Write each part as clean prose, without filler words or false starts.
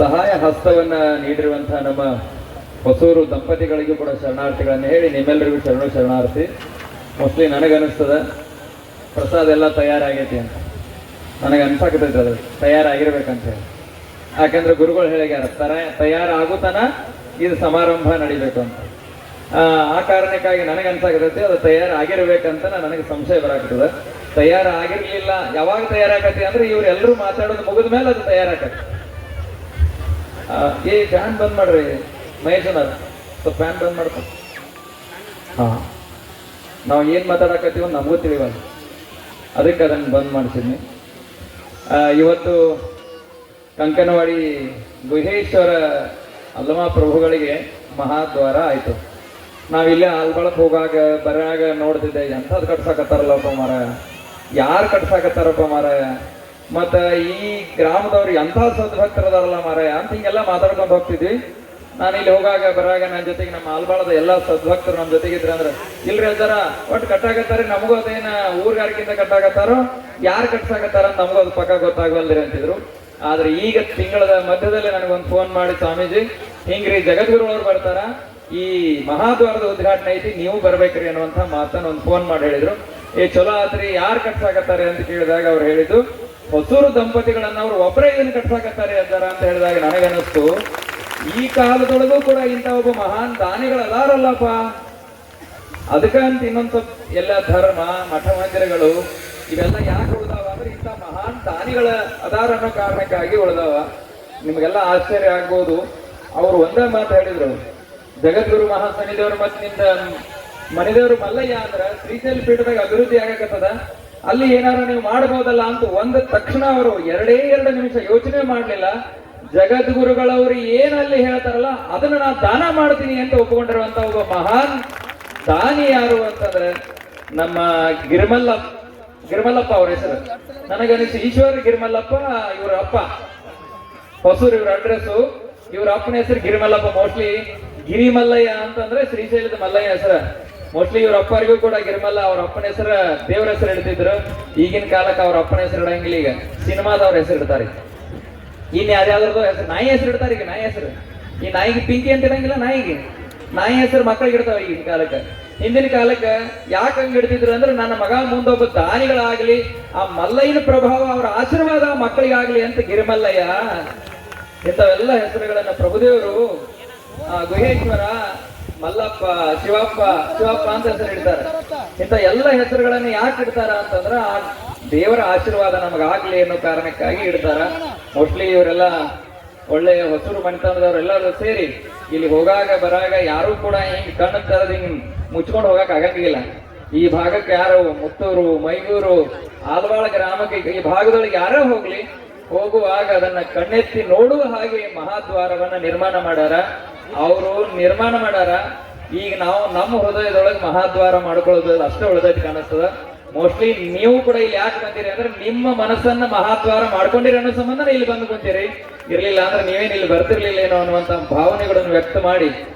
ಸಹಾಯ ಹಸ್ತವನ್ನ ನೀಡಿರುವಂತಹ ನಮ್ಮ ಹೊಸೂರು ದಂಪತಿಗಳಿಗೂ ಕೂಡ ಶರಣಾರ್ಥಿಗಳನ್ನು ಹೇಳಿ ನಿಮ್ಮೆಲ್ಲರಿಗೂ ಶರಣಾರ್ಥಿ. ಮೋಸ್ಟ್ಲಿ ನನಗನ್ನಿಸ್ತದ ಪ್ರಸಾದ ಎಲ್ಲ ತಯಾರಾಗೈತಿ ಅಂತ ನನಗೆ ಅನ್ಸಾಕತೈತೆ, ಅದು ತಯಾರಾಗಿರ್ಬೇಕಂತ ಹೇಳಿ. ಯಾಕಂದ್ರೆ ಗುರುಗಳು ಹೇಳಿಗ್ಯಾರ ತಯಾರಾಗುತ್ತಾನ ಇದು ಸಮಾರಂಭ ನಡಿಬೇಕು ಅಂತ. ಆ ಕಾರಣಕ್ಕಾಗಿ ನನಗೆ ಅನ್ಸಾಕತೈತಿ ಅದು ತಯಾರಾಗಿರ್ಬೇಕಂತ ನನಗೆ ಸಂಶಯ ಬರಾಕತ್ತದ. ತಯಾರಾಗಿರ್ಲಿಲ್ಲ, ಯಾವಾಗ ತಯಾರಾಗತಿ ಅಂದ್ರೆ ಇವ್ರೆಲ್ಲರೂ ಮಾತಾಡೋದು ಮುಗಿದ ಮೇಲೆ ಅದು ತಯಾರಾಗತ್ತೆ. ಏ ಫ್ಯಾನ್ ಬಂದ್ ಮಾಡ್ರಿ ಮಹೇಶನ, ಸ್ವಲ್ಪ ಫ್ಯಾನ್ ಬಂದ್ ಮಾಡ್ಕೊ. ನಾವು ಏನ್ ಮಾತಾಡಕತ್ತೀವ ನಮಗೂ ತಿಳಿವಲ್ಲ, ಅದಕ್ಕೆ ಅದನ್ನು ಬಂದ್ ಮಾಡಿಸಿದ್ನಿ. ಇವತ್ತು ಕಂಕನವಾಡಿ ಗುಹೇಶ್ವರ ಅಲ್ಲಮ ಪ್ರಭುಗಳಿಗೆ ಮಹಾದ್ವಾರ ಆಯ್ತು. ನಾವಿಲ್ಲೇ ಆಲ್ಬಳಕ್ ಹೋಗಾಗ ಬರಾಗ ನೋಡ್ತಿದ್ದೆ, ಎಂಥದ್ದು ಕಟ್ಸಾಕತ್ತಾರಲ್ಲಪ್ಪ ಮಾರಾಯ, ಯಾರು ಕಟ್ಸಾಕತ್ತಾರಪ್ಪ ಮಾರಾಯ, ಮತ್ತ ಈ ಗ್ರಾಮದವ್ರು ಎಂಥ ಸದ್ಭಕ್ತರದಾರಲ್ಲ ಮಾರಾಯ ಅಂತ ಹಿಂಗೆಲ್ಲ ಮಾತಾಡ್ಕೊಂಡು ಹೋಗ್ತಿದ್ವಿ. ನಾನು ಇಲ್ಲಿ ಹೋಗಾಗ ಬರಾಗ ನನ್ನ ಜೊತೆಗೆ ನಮ್ಮ ಆಲ್ಬಾಳದ ಎಲ್ಲ ಸದ್ಭಕ್ತರು ನಮ್ಮ ಜೊತೆಗಿದ್ರೆ ಅಂದ್ರೆ ಇಲ್ರಿ ಹೇಳ್ತಾರ ಒಟ್ಟು ಕಟ್ಟಾಕತ್ತಾರೆ, ನಮಗೂ ಅದೇನ ಊರ್ಗಾರಿಕೆಯಿಂದ ಕಟ್ಟಾಕತ್ತಾರೋ ಯಾರು ಕಟ್ಸಾಕತ್ತಾರ ಅಂತ ನಮಗೂ ಅದು ಪಕ್ಕ ಗೊತ್ತಾಗವಲ್ದಿರಿ ಅಂತಿದ್ರು. ಆದ್ರೆ ಈಗ ತಿಂಗಳ ಮಧ್ಯದಲ್ಲಿ ನನಗೊಂದು ಫೋನ್ ಮಾಡಿ, ಸ್ವಾಮೀಜಿ ಹಿಂಗ್ರಿ ಜಗದ್ಗುರುಗಳವ್ರು ಬರ್ತಾರ, ಈ ಮಹಾದ್ವಾರದ ಉದ್ಘಾಟನೆ ಐತಿ, ನೀವು ಬರ್ಬೇಕ್ರಿ ಅನ್ನುವಂಥ ಮಾತನ್ನ ಒಂದು ಫೋನ್ ಮಾಡಿ ಹೇಳಿದ್ರು. ಚಲೋ ಆತ್ರಿ, ಯಾರು ಕಟ್ಸಾಕತ್ತಾರೆ ಅಂತ ಕೇಳಿದಾಗ ಅವ್ರು ಹೇಳಿದ್ದು ಹೊಸೂರು ದಂಪತಿಗಳನ್ನ ಅವ್ರು ಒಬ್ಬರೇ ಇದನ್ನು ಕಟ್ಸಾಕತ್ತಾರೆ ಅಂತಾರ ಅಂತ ಹೇಳಿದಾಗ ನನಗನ್ನಿಸ್ತು, ಈ ಕಾಲದೊಳಗೂ ಕೂಡ ಇಂಥ ಒಬ್ಬ ಮಹಾನ್ ದಾನಿಗಳು ಅದಾರಲ್ಲಪ್ಪ, ಅದಕ್ಕಂತ ಇನ್ನೊಂದ್ ಸ್ವಲ್ಪ ಎಲ್ಲ ಧರ್ಮ ಮಠ ಮಂದಿರಗಳು ಇವೆಲ್ಲ ಯಾಕೆ ಉಳಿದಾವ ಅಂದ್ರೆ ಇಂಥ ಮಹಾನ್ ದಾನಿಗಳ ಅದಾರ ಅನ್ನೋ ಕಾರಣಕ್ಕಾಗಿ ಉಳಿದಾವ. ನಿಮ್ಗೆಲ್ಲ ಆಶ್ಚರ್ಯ ಆಗ್ಬೋದು, ಅವ್ರು ಒಂದೇ ಮಾತು ಹೇಳಿದ್ರು, ಜಗದ್ಗುರು ಮಹಾಸನ್ನಿದೇವರು ಮತ್ತು ನಿಂದ ಮನೆದೇವರು ಮಲ್ಲಯ್ಯ ಅಂದ್ರ ಶ್ರೀಶೈಲ ಪೀಠದಾಗ ಅಭಿವೃದ್ಧಿ ಆಗಕತ್ತದ, ಅಲ್ಲಿ ಏನಾರ ನೀವು ಮಾಡಬಹುದಲ್ಲ ಅಂತ ಒಂದ ತಕ್ಷಣ ಅವರು 2 ನಿಮಿಷ ಯೋಚನೆ ಮಾಡ್ಲಿಲ್ಲ. ಜಗದ್ಗುರುಗಳವರು ಏನಲ್ಲಿ ಹೇಳ್ತಾರಲ್ಲ ಅದನ್ನ ನಾನು ದಾನ ಮಾಡ್ತೀನಿ ಅಂತ ಒಪ್ಪಿಕೊಂಡಿರುವಂತ ಒಬ್ಬ ಮಹಾನ್ ದಾನಿ ಯಾರು ಅಂತಂದ್ರೆ ನಮ್ಮ ಗಿರಿಮಲ್ಲಪ್ಪ ಅವ್ರ ಹೆಸರು. ನನಗನಿಸಿ ಈಶ್ವರ ಗಿರಿಮಲ್ಲಪ್ಪ ಇವ್ರ ಅಪ್ಪ, ಹೊಸೂರು ಇವ್ರ ಅಡ್ರೆಸ್ಸು, ಇವ್ರ ಅಪ್ಪನ ಹೆಸರು ಗಿರಿಮಲ್ಲಪ್ಪ. ಮೋಸ್ಟ್ಲಿ ಗಿರಿಮಲ್ಲಯ್ಯ ಅಂತಂದ್ರೆ ಶ್ರೀಶೈಲದ ಮಲ್ಲಯ್ಯ ಹೆಸರು. ಮೋಸ್ಟ್ಲಿ ಇವ್ರ ಅಪ್ಪರಿಗೂ ಕೂಡ ಗಿರಿಮಲ್ಲ ಅವ್ರ ಅಪ್ಪನ ಹೆಸರ ದೇವ್ರ ಹೆಸರು ಇಡ್ತಿದ್ರು. ಈಗಿನ ಕಾಲಕ್ಕೆ ಅವ್ರ ಅಪ್ಪನ ಹೆಸರು ಇಡಂಗಿಲ್ಲ, ಈಗ ಸಿನಿಮಾದವ್ರ ಹೆಸರು ಇಡ್ತಾರೆ. ಇನ್ ಯಾರ್ಯಾವ್ದು ಹೆಸರು ನಾಯಿ ಹೆಸರು ಇಡ್ತಾರೆ. ಈಗ ನಾಯಿ ಹೆಸರು, ಈ ನಾಯಿಗೆ ಪಿಂಕಿ ಅಂತ ಇಡಂಗಿಲ್ಲ, ನಾಯಿ ಹೆಸರು ಮಕ್ಕಳಿಗೆ ಇಡ್ತಾವ ಈಗಿನ ಕಾಲಕ್ಕೆ. ಹಿಂದಿನ ಕಾಲಕ್ಕೆ ಯಾಕೆ ಹಂಗೆ ಇಡ್ತಿದ್ರು ಅಂದ್ರೆ ನನ್ನ ಮಗ ಮುಂದೊಬ್ಬ ದಾನಿಗಳಾಗ್ಲಿ, ಆ ಮಲ್ಲಯ್ಯನ ಪ್ರಭಾವ ಅವರ ಆಶೀರ್ವಾದ ಮಕ್ಕಳಿಗಾಗ್ಲಿ ಅಂತ ಗಿರಿಮಲ್ಲಯ್ಯ ಇಂಥವೆಲ್ಲ ಹೆಸರುಗಳನ್ನ ಪ್ರಭುದೇವರು ಗುಹೇಶ್ವರ, ಮಲ್ಲಪ್ಪ, ಶಿವಪ್ಪ ಅಂತ ಹೆಸರು ಇಡ್ತಾರೆ. ಇಂಥ ಎಲ್ಲ ಹೆಸರುಗಳನ್ನ ಯಾಕೆ ಇಡ್ತಾರ ಅಂತಂದ್ರ ಆ ದೇವರ ಆಶೀರ್ವಾದ ನಮಗಾಗ್ಲಿ ಅನ್ನೋ ಕಾರಣಕ್ಕಾಗಿ ಇಡ್ತಾರ. ಮೋಸ್ಟ್ಲಿ ಇವರೆಲ್ಲ ಒಳ್ಳೆಯ ಹೊಸೂರು ಮನೆತನದವರೆಲ್ಲರೂ ಸೇರಿ ಇಲ್ಲಿ ಹೋಗಾಗ ಬರಾಗ ಯಾರು ಕೂಡ ಹಿಂಗ್ ಕಣ್ಣು ತರದ್ ಹಿಂಗ್ ಮುಚ್ಕೊಂಡು ಹೋಗಕ್ ಆಗಂಗಿಲ್ಲ. ಈ ಭಾಗಕ್ಕೆ ಯಾರು ಮುತ್ತೂರು, ಮೈಗೂರು, ಆಲ್ವಾಳ ಗ್ರಾಮಕ್ಕೆ ಈ ಭಾಗದೊಳಗೆ ಯಾರೇ ಹೋಗ್ಲಿ, ಹೋಗುವಾಗ ಅದನ್ನ ಕಣ್ಣೆತ್ತಿ ನೋಡುವ ಹಾಗೆ ಮಹಾದ್ವಾರವನ್ನ ನಿರ್ಮಾಣ ಮಾಡ್ಯಾರ. ಅವರು ನಿರ್ಮಾಣ ಮಾಡ್ಯಾರ. ಈಗ ನಾವು ನಮ್ಮ ಹೃದಯದೊಳಗೆ ಮಹಾದ್ವಾರ ಮಾಡ್ಕೊಳ್ಳೋದು ಅಷ್ಟೇ ಉಳಿದೈತಿ ಕಾಣಿಸ್ತದ. ಮೋಸ್ಟ್ಲಿ ನೀವು ಕೂಡ ಇಲ್ಲಿ ಯಾಕೆ ಬಂದಿರಿ ಅಂದ್ರೆ ನಿಮ್ಮ ಮನಸ್ಸನ್ನ ಮಹಾದ್ವಾರ ಮಾಡ್ಕೊಂಡಿರಿ ಅನ್ನೋ ಸಂಬಂಧ ಇಲ್ಲಿ ಬಂದು ಕುಂತೀರಿ. ಇರ್ಲಿಲ್ಲ ಅಂದ್ರೆ ನೀವೇನು ಇಲ್ಲಿ ಬರ್ತಿರ್ಲಿಲ್ಲ ಏನೋ ಅನ್ನುವಂತ ಭಾವನೆಗಳನ್ನು ವ್ಯಕ್ತ ಮಾಡಿ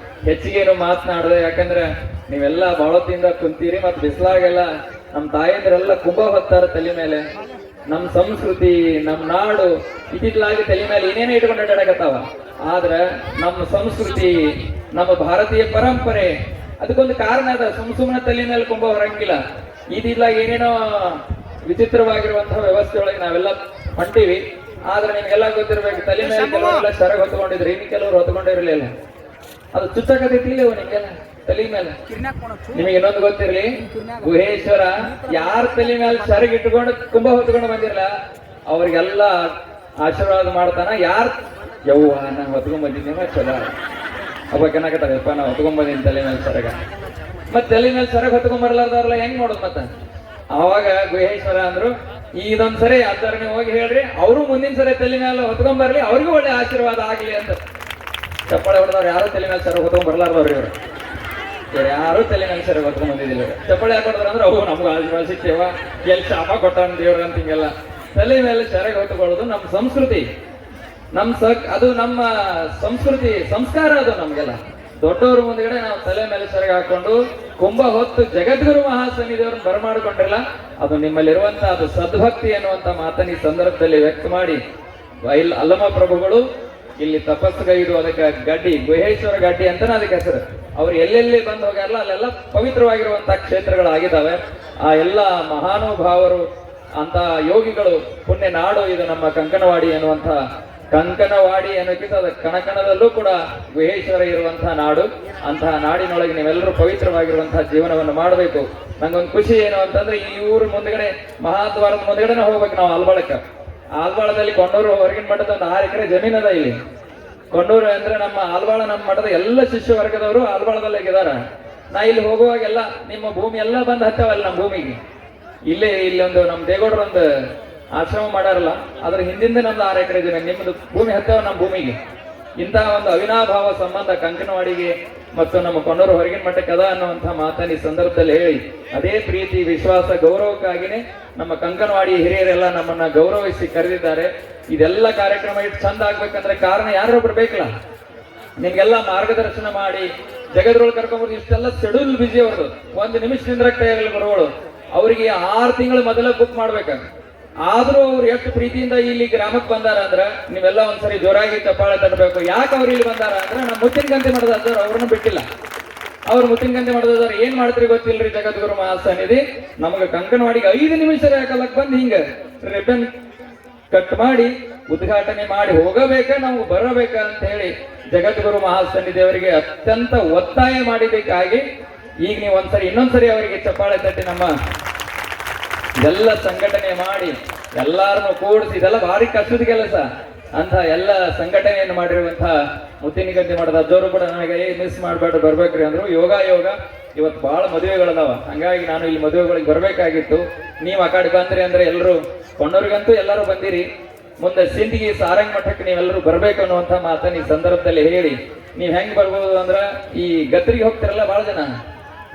ಹೆಚ್ಚಿಗೇನು ಮಾತನಾಡದೆ. ಯಾಕಂದ್ರೆ ನೀವೆಲ್ಲ ಬಾಳೊತ್ತಿಂದ ಕುಂತೀರಿ, ಮತ್ತೆ ಬಿಸಿಲಾಗೆಲ್ಲ ನಮ್ಮ ತಾಯಂದ್ರೆಲ್ಲ ಕುಂಭ ಹೊತ್ತಾರ ತಲೆ ಮೇಲೆ. ನಮ್ಮ ಸಂಸ್ಕೃತಿ, ನಮ್ಮ ನಾಡು ಇತ್ತಿತ್ತಲಾಗಿ ತಲೆ ಮೇಲೆ ಏನೇನೋ ಇಟ್ಕೊಂಡು ಅಡ್ಡಾಡಕತ್ತಾವ. ಆದ್ರೆ ನಮ್ಮ ಸಂಸ್ಕೃತಿ, ನಮ್ಮ ಭಾರತೀಯ ಪರಂಪರೆ ಅದಕ್ಕೊಂದು ಕಾರಣ ಅದ. ಸುಮ್ಮನೆ ತಲೆ ಮೇಲೆ ಕುಂಭ ಹೊರಂಗಿಲ್ಲ. ಇದಿಲ್ಲಾಗ ಏನೇನೋ ವಿಚಿತ್ರವಾಗಿರುವಂತಹ ವ್ಯವಸ್ಥೆ ಒಳಗೆ ನಾವೆಲ್ಲ ಹೊಂಟಿವಿ. ಆದ್ರೆ ನಿಮ್ಗೆಲ್ಲ ಗೊತ್ತಿರ್ಬೇಕು, ತಲೆ ಮೇಲೆ ಕೆಲವರೆಲ್ಲ ಸೆರಗ್ ಹೊತ್ಕೊಂಡಿದ್ರಿ, ಇನ್ನು ಕೆಲವರು ಹೊತ್ಕೊಂಡಿರ್ಲಿಲ್ಲ. ಅದು ಚುಚ್ಚಕತ್ತಿರ್ಲಿಲ್ಲ ನಿಮ್ಗೆಲ್ಲ ತಲೆ ಮೇಲೆ. ನಿಮಗೆ ಇನ್ನೊಂದು ಗೊತ್ತಿರ್ಲಿ, ಗುಹೇಶ್ವರ ಯಾರ ತಲೆ ಮೇಲೆ ಸೆರಗ್ ಇಟ್ಕೊಂಡು ಕುಂಭ ಹೊತ್ಕೊಂಡು ಬಂದಿರಲ್ಲ ಅವ್ರಿಗೆಲ್ಲ ಆಶೀರ್ವಾದ ಮಾಡ್ತಾನ. ಯವ್ವ ನಾ ಹೊತ್ಕೊಂಡ್ ಬಂದಿದ್ದೀನಿ ಚಲೋ ಅವಾಗ ಏನಾಗತ್ತಪ್ಪ, ನಾ ಹೊತ್ಕೊಂಡ್ ಬಂದಿನಿ ತಲೆ ಮೇಲೆ ಸೆರಗ. ಮತ್ ತಲೆ ಮೇಲೆ ಸೆರಗ್ ಹೊತ್ಕೊಂಡ್ ಬರ್ಲಾರ್ದಾರಲ್ಲ ಹೆಂಗ್ ಮಾಡೋದು? ಮತ್ತ ಅವಾಗ ಗುಹೇಶ್ವರ ಅಂದ್ರು, ಇದೊಂದ್ಸರಿ ಅದಾರ ನೀವು ಹೋಗಿ ಹೇಳ್ರಿ, ಅವರು ಮುಂದಿನ ಸರಿ ತಲೆ ಮೇಲೆ ಹೊತ್ಕೊಂಡ್ ಬರ್ಲಿ, ಅವ್ರಿಗೂ ಒಳ್ಳೆ ಆಶೀರ್ವಾದ ಆಗ್ಲಿ ಅಂತ. ಚಪ್ಪಾಳೆ ಹೊಡೆದವ್ರು ಯಾರು ತಲೆ ಮೇಲೆ ಸೆರಗ್ ಹೊತ್ಕೊಂಡ್ ಬರ್ಲಾರ್ದವ್ರಿ ಇವ್ರು ಯಾರು ತಲೆ ಮೇಲೆ ಸೆರಗ್ ಹೊತ್ಕೊಂಡ್ ಬಂದಿದ್ದಿಲ್ಲ. ಚಪ್ಪಾಳೆ ಯಾಕೆ ಹೊಡೆದ್ರ ಅಂದ್ರೆ ಅವು ನಮ್ಗೆ ಆಶೀರ್ವಾದ ಸಿಕ್ತೇವ, ಎಲ್ಲಿ ಶಾಪ ಕೊಟ್ಟಾನ ದೇವ್ರ ಅಂತ ಹಿಂಗೆಲ್ಲ ತಲೆ ಮೇಲೆ ಸೆರಗ್ ಹೊತ್ಕೊಳ್ಳೋದು ನಮ್ಮ ಸಂಸ್ಕೃತಿ, ಅದು ನಮ್ಮ ಸಂಸ್ಕೃತಿ ಸಂಸ್ಕಾರ. ಅದು ನಮ್ಗೆಲ್ಲ ದೊಡ್ಡವ್ರ ಮುಂದ್ಗಡೆ ನಾವು ತಲೆ ಮೇಲೆ ಸೆರಗ ಹಾಕೊಂಡು ಕುಂಭ ಹೊತ್ತು ಜಗದ್ಗುರು ಮಹಾಸನ್ನಿದೇವ್ರನ್ನ ಬರಮಾಡಿಕೊಂಡಿರಲ್ಲ, ಅದು ನಿಮ್ಮಲ್ಲಿರುವಂತ ಅದು ಸದ್ಭಕ್ತಿ ಅನ್ನುವಂತ ಮಾತನ್ನ ಈ ಸಂದರ್ಭದಲ್ಲಿ ವ್ಯಕ್ತ ಮಾಡಿ ಅಲ್ಲಮ ಪ್ರಭುಗಳು ಇಲ್ಲಿ ತಪಸ್ಸುಗೈದು ಅದಕ್ಕೆ ಗಡ್ಡಿ ಗುಹೇಶ್ವರ ಗಡ್ಡಿ ಅಂತಾನೆ ಅದಕ್ಕೆ ಹೆಸರು. ಅವ್ರು ಎಲ್ಲೆಲ್ಲಿ ಬಂದು ಹೋಗ್ಯಾರಲ್ಲ ಅಲ್ಲೆಲ್ಲ ಪವಿತ್ರವಾಗಿರುವಂತಹ ಕ್ಷೇತ್ರಗಳಾಗಿದ್ದಾವೆ. ಆ ಎಲ್ಲ ಮಹಾನುಭಾವರು ಅಂತ ಯೋಗಿಗಳು ಪುಣ್ಯ ನಾಡು ಇದು ನಮ್ಮ ಕಂಕನವಾಡಿ ಅನ್ನುವಂಥ. ಕಂಕನವಾಡಿ ಅನ್ನೋಕ್ಕಿಂತ ಅದು ಕಣಕಣದಲ್ಲೂ ಕೂಡ ಗುಹೇಶ್ವರ ಇರುವಂತಹ ನಾಡು. ಅಂತಹ ನಾಡಿನೊಳಗೆ ನೀವೆಲ್ಲರೂ ಪವಿತ್ರವಾಗಿರುವಂತಹ ಜೀವನವನ್ನು ಮಾಡಬೇಕು. ನಂಗೊಂದು ಖುಷಿ ಏನು ಅಂತಂದ್ರೆ ಈ ಊರು ಮುಂದ್ಗಡೆ ಮಹಾದ್ವಾರದ ಮುಂದ್ಗಡೆನೆ ಹೋಗ್ಬೇಕು ನಾವು ಆಲ್ಬಾಳಕ್ಕೆ. ಆಲ್ಬಾಳದಲ್ಲಿ ಕೊಂಡೂರು ಹೊರಗಿನ ಮಠದ ಒಂದು 6 ಎಕರೆ ಜಮೀನ್ ಅದ ಇಲ್ಲಿ. ಕೊಂಡೂರು ಅಂದ್ರೆ ನಮ್ಮ ಆಲ್ಬಾಳ ನಮ್ಮ ಮಠದ ಎಲ್ಲ ಶಿಷ್ಯ ವರ್ಗದವರು ಆಲ್ಬಾಳದಲ್ಲಿ ಇದಾರ. ನಾ ಇಲ್ಲಿ ಹೋಗುವಾಗೆಲ್ಲ ನಿಮ್ಮ ಭೂಮಿ ಎಲ್ಲ ಬಂದು ಹತ್ತವಲ್ಲ ನಮ್ಮ ಭೂಮಿಗೆ. ಇಲ್ಲೊಂದು ನಮ್ಮ ದೇಗೌಡರ ಒಂದು ಆಶ್ರಮ ಮಾಡಾರಲ್ಲ, ಅದ್ರ ಹಿಂದಿಂದ ನಮ್ದು 6 ಎಕರೆ ಜಮೀನು, ನಿಮ್ದು ಭೂಮಿ ಹತ್ತವ ನಮ್ಮ ಭೂಮಿಗೆ. ಇಂತಹ ಒಂದು ಅವಿನಾಭಾವ ಸಂಬಂಧ ಕಂಕನವಾಡಿಗೆ ಮತ್ತು ನಮ್ಮ ಕೊಂಡೂರು ಹೊರಗಿನ ಮಠಕ್ಕೆ ಅದ ಅನ್ನುವಂಥ ಮಾತನ್ನು ಈ ಸಂದರ್ಭದಲ್ಲಿ ಹೇಳಿ, ಅದೇ ಪ್ರೀತಿ ವಿಶ್ವಾಸ ಗೌರವಕ್ಕಾಗಿನೇ ನಮ್ಮ ಕಂಕನವಾಡಿ ಹಿರಿಯರೆಲ್ಲ ನಮ್ಮನ್ನ ಗೌರವಿಸಿ ಕರೆದಿದ್ದಾರೆ. ಇದೆಲ್ಲ ಕಾರ್ಯಕ್ರಮ ಇಟ್ಟು ಚಂದ ಆಗ್ಬೇಕಂದ್ರೆ ಕಾರಣ ಯಾರೊಬ್ರು ಬೇಕಲ್ಲ. ನಿಮ್ಗೆಲ್ಲ ಮಾರ್ಗದರ್ಶನ ಮಾಡಿ ಜಗದ್ರೊಳಗೆ ಕರ್ಕೊಂಡ್ಬರ್ದು ಇಷ್ಟೆಲ್ಲ ಶೆಡ್ಯೂಲ್ ಬಿಜಿ ಅವ್ರದ್ದು. 1 ನಿಮಿಷದಿಂದ ಕೈಯಾಗಲಿ ಬರೋಳು. ಅವರಿಗೆ 6 ತಿಂಗಳು ಮೊದಲ ಬುಕ್ ಮಾಡ್ಬೇಕ. ಆದ್ರೂ ಅವ್ರು ಎಷ್ಟು ಪ್ರೀತಿಯಿಂದ ಇಲ್ಲಿ ಗ್ರಾಮಕ್ಕೆ ಬಂದಾರ ಅಂದ್ರ ನೀವೆಲ್ಲ ಒಂದ್ಸರಿ ಜೋರಾಗಿ ಚಪ್ಪಾಳೆ ತಟ್ಟಬೇಕು. ಯಾಕೆ ಅವ್ರು ಇಲ್ಲಿ ಬಂದಾರ ಅಂದ್ರೆ ನಮ್ಮ ಮುತ್ತಿನ ಗಂತೆ ಮಾಡೋದಾದ್ರು ಅವ್ರನ್ನ ಬಿಟ್ಟಿಲ್ಲ. ಅವ್ರು ಮುತ್ತಿನ ಗಂತೆ ಮಾಡೋದಾದ್ರೆ ಏನ್ ಮಾಡ್ತೀರಿ ಗೊತ್ತಿಲ್ರಿ ಜಗದ್ಗುರು ಮಹಾಸನ್ನಿಧಿ. ನಮಗೆ ಕಂಕನವಾಡಿಗೆ 5 ನಿಮಿಷ ಯಾಕಲ್ಲಕ್ ಬಂದು ಹಿಂಗ ರಿಬನ್ ಕಟ್ ಮಾಡಿ ಉದ್ಘಾಟನೆ ಮಾಡಿ ಹೋಗಬೇಕ, ನಾವು ಬರಬೇಕ ಅಂತ ಹೇಳಿ ಜಗದ್ಗುರು ಮಹಾಸನ್ನಿಧಿ ಅವರಿಗೆ ಅತ್ಯಂತ ಒತ್ತಾಯ ಮಾಡಿದ್ದಕ್ಕಾಗಿ ಈಗ ನೀವು ಒಂದ್ಸರಿ ಇನ್ನೊಂದ್ಸರಿ ಅವರಿಗೆ ಚಪ್ಪಾಳೆ ತಟ್ಟಿ ನಮ್ಮ ಎಲ್ಲ ಸಂಘಟನೆ ಮಾಡಿ ಎಲ್ಲಾರನ್ನು ಕೂಡಿಸಿ, ಇದೆಲ್ಲ ಭಾರಿ ಕಷ್ಟದ ಕೆಲಸ ಅಂತ ಎಲ್ಲ ಸಂಘಟನೆಯನ್ನು ಮಾಡಿರುವಂತಹ ಮುತ್ತಿನ ಗಂಟೆ ಮಾಡಿದ ಅಜ್ಜವರು ಕೂಡ ನನಗೆ ಮಿಸ್ ಮಾಡ್ಬೇಡ ಬರ್ಬೇಕ್ರಿ ಅಂದ್ರು. ಯೋಗ ಇವತ್ತು ಬಹಳ ಮದುವೆಗಳದಾವ, ಹಂಗಾಗಿ ನಾನು ಇಲ್ಲಿ ಮದುವೆಗಳಿಗೆ ಬರ್ಬೇಕಾಗಿತ್ತು. ನೀವು ಆ ಕಡೆ ಬಂದ್ರಿ ಅಂದ್ರೆ ಎಲ್ಲರೂ ಕೊಂಡವ್ರಿಗಂತೂ ಎಲ್ಲರೂ ಬಂದಿರಿ. ಮುಂದೆ ಸಿಂದಗಿ ಸಾರಂಗ್ ಮಠಕ್ಕೆ ನೀವೆಲ್ಲರೂ ಬರ್ಬೇಕು ಅನ್ನುವಂಥ ಮಾತನ್ನ ಈ ಸಂದರ್ಭದಲ್ಲಿ ಹೇಳಿ, ನೀವ್ ಹೆಂಗ್ ಬರ್ಬೋದು ಅಂದ್ರ ಈ ಗದ್ರಿಗೆ ಹೋಗ್ತಿರಲ್ಲ, ಬಹಳ ಜನ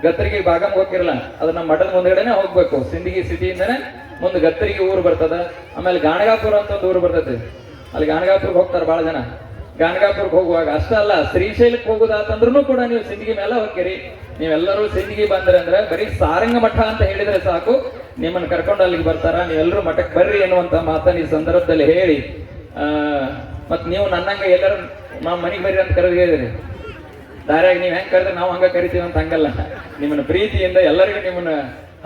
ಗತ್ತರಿಗೆ ಭಾಗಮ್ ಹೋಗಿರಲ್ಲ, ಅದು ನಮ್ಮ ಮಠದ ಮುಂದ್ಗಡೆನೆ ಹೋಗ್ಬೇಕು. ಸಿಂದಗಿ ಸಿಟಿಯಿಂದನೇ ಮುಂದೆ ಗತ್ತರಿಗೆ ಊರು ಬರ್ತದ. ಆಮೇಲೆ ಗಾಣಗಾಪುರ ಅಂತ ಒಂದು ಊರು ಬರ್ತದೆ, ಅಲ್ಲಿ ಗಾಣಗಾಪುರ್ಗೆ ಹೋಗ್ತಾರೆ ಬಹಳ ಜನ. ಗಾಣಗಾಪುರ್ಗೆ ಹೋಗುವಾಗ ಅಷ್ಟ ಅಲ್ಲ, ಶ್ರೀಶೈಲಕ್ಕೆ ಹೋಗುದಾತಂದ್ರೂ ಕೂಡ ನೀವು ಸಿಂದಗಿ ಮೇಲೆ ಹೋಗ್ತೀರಿ. ನೀವೆಲ್ಲರೂ ಸಿಂದಗಿ ಬಂದ್ರೆ ಅಂದ್ರೆ ಬರೀ ಸಾರಂಗ ಮಠ ಅಂತ ಹೇಳಿದ್ರೆ ಸಾಕು, ನಿಮ್ಮನ್ನ ಕರ್ಕೊಂಡು ಅಲ್ಲಿಗೆ ಬರ್ತಾರ. ನೀವೆಲ್ಲರೂ ಮಠಕ್ಕೆ ಬರ್ರಿ ಅನ್ನುವಂತ ಮಾತನ್ನ ಈ ಸಂದರ್ಭದಲ್ಲಿ ಹೇಳಿ, ಮತ್ ನೀವು ನನ್ನಂಗ ಎಲ್ಲರೂ ನಾವು ಮನೆಗೆ ಬರ್ರಿ ಅಂತ ಕರೆದಿದ್ದೀರಿ. ದಾರ್ಯಾಗ ನೀವ್ ಹೆಂಗ್ ಕರೆದ್ರೆ ನಾವು ಹಂಗ ಕರಿತೀವಿ ಅಂತ ಹಂಗಲ್ಲ. ನಿಮ್ಮನ್ನ ಪ್ರೀತಿಯಿಂದ ಎಲ್ಲರಿಗೂ ನಿಮ್ಮನ್ನ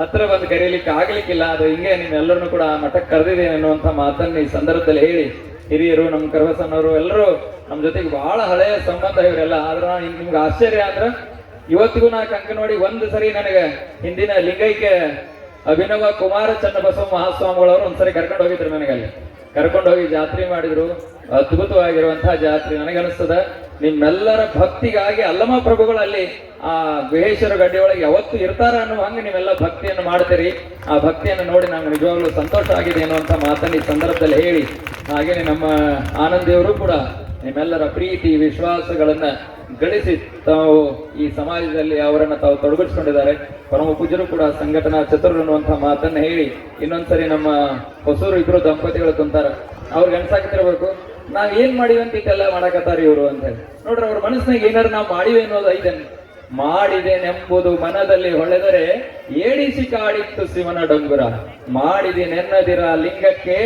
ಹತ್ರ ಬಂದು ಕರೀಲಿಕ್ಕೆ ಆಗ್ಲಿಕ್ಕಿಲ್ಲ, ಅದು ಹಿಂಗೆ ನಿಮ್ಮೆಲ್ಲರನ್ನು ಕೂಡ ಮಠಕ್ಕೆ ಕರೆದಿದ್ದೇನೆ ಅನ್ನುವಂಥ ಮಾತನ್ನ ಈ ಸಂದರ್ಭದಲ್ಲಿ ಹೇಳಿ, ಹಿರಿಯರು ನಮ್ಮ ಕರ್ವಸನ್ನವರು ಎಲ್ಲರೂ ನಮ್ಮ ಜೊತೆಗೆ ಬಹಳ ಹಳೆಯ ಸಂಬಂಧ ಇವರೆಲ್ಲ. ಆದ್ರ ನಿಮ್ಗೆ ಆಶ್ಚರ್ಯ ಅಂದ್ರ ಇವತ್ತಿಗೂ ನಾ ಕಂಕನವಾಡಿ ಒಂದು ಸರಿ ನನಗೆ ಹಿಂದಿನ ಲಿಂಗೈಕ್ಯ ಅಭಿನವ ಕುಮಾರ ಚನ್ನಬಸವ ಮಹಾಸ್ವಾಮಿಗಳವರು ಒಂದ್ಸರಿ ಕರ್ಕೊಂಡು ಹೋಗಿದ್ರು. ನನಗೆ ಅಲ್ಲಿ ಕರ್ಕೊಂಡು ಹೋಗಿ ಜಾತ್ರೆ ಮಾಡಿದ್ರು. ಅದ್ಭುತವಾಗಿರುವಂತಹ ಜಾತ್ರೆ. ನನಗನ್ನಿಸ್ತದ ನಿಮ್ಮೆಲ್ಲರ ಭಕ್ತಿಗಾಗಿ ಅಲ್ಲಮ ಪ್ರಭುಗಳಲ್ಲಿ ಆ ಗುಹೇಶ್ವರ ಗಡ್ಡೆಯೊಳಗೆ ಯಾವತ್ತು ಇರ್ತಾರ ಅನ್ನುವ ಹಂಗೆ ನೀವೆಲ್ಲ ಭಕ್ತಿಯನ್ನು ಮಾಡ್ತೀರಿ. ಆ ಭಕ್ತಿಯನ್ನು ನೋಡಿ ನಮ್ಗೆ ನಿಜವಾಗ್ಲೂ ಸಂತೋಷ ಆಗಿದೆ ಅನ್ನುವಂಥ ಮಾತನ್ನು ಈ ಸಂದರ್ಭದಲ್ಲಿ ಹೇಳಿ, ಹಾಗೇನೆ ನಮ್ಮ ಆನಂದಿಯವರು ಕೂಡ ನಿಮ್ಮೆಲ್ಲರ ಪ್ರೀತಿ ವಿಶ್ವಾಸಗಳನ್ನ ಗಳಿಸಿ ತಾವು ಈ ಸಮಾಜದಲ್ಲಿ ಅವರನ್ನ ತಾವು ತೊಡಗಿಸ್ಕೊಂಡಿದ್ದಾರೆ. ಪರಮ ಪೂಜ್ಯರು ಕೂಡ ಸಂಘಟನಾ ಚತುರರು ಅನ್ನುವಂಥ ಮಾತನ್ನ ಹೇಳಿ, ಇನ್ನೊಂದ್ಸರಿ ನಮ್ಮ ಹೊಸೂರು ಇಬ್ರು ದಂಪತಿಗಳು ಕುಂತಾರ. ಅವ್ರಿಗೆ ಅನ್ಸಾಕತಿರ್ಬೇಕು, ನಾವ್ ಏನ್ ಮಾಡಿವಿ ಅಂತ ಇದೆಲ್ಲ ಮಾಡಕತ್ತಾರ ಇವರು ಅಂತ ಹೇಳಿ. ನೋಡ್ರಿ ಅವ್ರ ಮನಸ್ಸಿನಾಗ ಏನಾರು ನಾವು ಮಾಡಿವೆ ಅನ್ನೋದು ಐದನ್ ಮಾಡಿದೇನೆಂಬುದು ಮನದಲ್ಲಿ ಹೊಳೆದರೆ ಏಡಿಸಿ ಕಾಡಿತ್ತು ಶಿವನ ಡೊಂಗುರ. ಮಾಡಿದೆ ನೆನ್ನದಿರ ಲಿಂಗಕ್ಕೆ,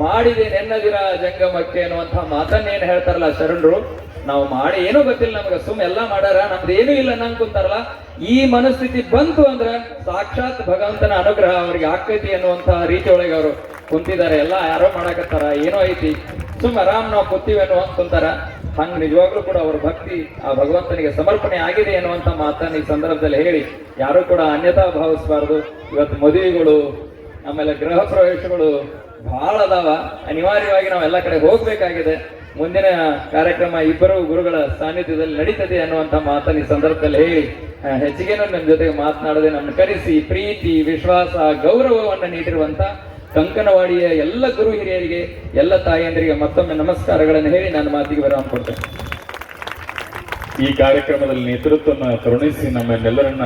ಮಾಡಿದೆ ನೆನ್ನದಿರ ಜಂಗಮಕ್ಕೆ ಅನ್ನುವಂಥ ಮಾತನ್ನೇನು ಹೇಳ್ತಾರಲ್ಲ ಶರಣರು. ನಾವು ಮಾಡಿ ಏನೂ ಗೊತ್ತಿಲ್ಲ ನಮ್ಗೆ, ಸುಮ್ ಎಲ್ಲಾ ಮಾಡಾರ, ನಮ್ದು ಏನೂ ಇಲ್ಲ ನಂಗೆ ಕುಂತಾರಲ್ಲ. ಈ ಮನಸ್ಥಿತಿ ಬಂತು ಅಂದ್ರ ಸಾಕ್ಷಾತ್ ಭಗವಂತನ ಅನುಗ್ರಹ ಅವ್ರಿಗೆ ಆಕೈತಿ ಅನ್ನುವಂಥ ರೀತಿ ಒಳಗೆ ಅವರು ಕುಂತಿದ್ದಾರೆ. ಎಲ್ಲ ಯಾರೋ ಮಾಡಕತ್ತಾರ, ಏನೋ ಐತಿ, ಸುಮ್ ಆರಾಮ್ ನಾವು ಕೂತೀವಿ ಅನ್ನುವಂತ ಕುಂತಾರ. ಹಂಗ ನಿಜವಾಗ್ಲೂ ಕೂಡ ಅವ್ರ ಭಕ್ತಿ ಆ ಭಗವಂತನಿಗೆ ಸಮರ್ಪಣೆ ಆಗಿದೆ ಅನ್ನುವಂಥ ಮಾತನ್ನ ಈ ಸಂದರ್ಭದಲ್ಲಿ ಹೇಳಿ, ಯಾರು ಕೂಡ ಅನ್ಯತಾ ಭಾವಿಸಬಾರ್ದು. ಇವತ್ತು ಮದುವೆಗಳು ಆಮೇಲೆ ಗೃಹ ಪ್ರವೇಶಗಳು ಬಹಳ ಅದಾವ, ಅನಿವಾರ್ಯವಾಗಿ ನಾವು ಎಲ್ಲ ಕಡೆ ಹೋಗ್ಬೇಕಾಗಿದೆ. ಮುಂದಿನ ಕಾರ್ಯಕ್ರಮ ಇಬ್ಬರು ಗುರುಗಳ ಸಾನ್ನಿಧ್ಯದಲ್ಲಿ ನಡೀತದೆ ಅನ್ನುವಂಥ ಮಾತನ್ನ ಈ ಸಂದರ್ಭದಲ್ಲಿ ಹೇಳಿ, ಹೆಚ್ಚಿಗೆನೂ ನಮ್ಮ ಜೊತೆಗೆ ಮಾತನಾಡದೆ ನಮ್ಮ ಕರೆಸಿ ಪ್ರೀತಿ ವಿಶ್ವಾಸ ಗೌರವವನ್ನು ನೀಡಿರುವಂತ ಕಂಕನವಾಡಿಯ ಎಲ್ಲ ಗುರು ಹಿರಿಯರಿಗೆ, ಎಲ್ಲ ತಾಯಿಯಂದರಿಗೆ ಮತ್ತೊಮ್ಮೆ ನಮಸ್ಕಾರಗಳನ್ನು ಹೇಳಿ ನನ್ನ ಮಾತಿಗೆ ವಿರಾಮ ಕೊಡ್ತೇನೆ. ಈ ಕಾರ್ಯಕ್ರಮದಲ್ಲಿ ನೇತೃತ್ವವನ್ನು ಕರುಣಿಸಿ ನಮ್ಮನ್ನೆಲ್ಲರನ್ನ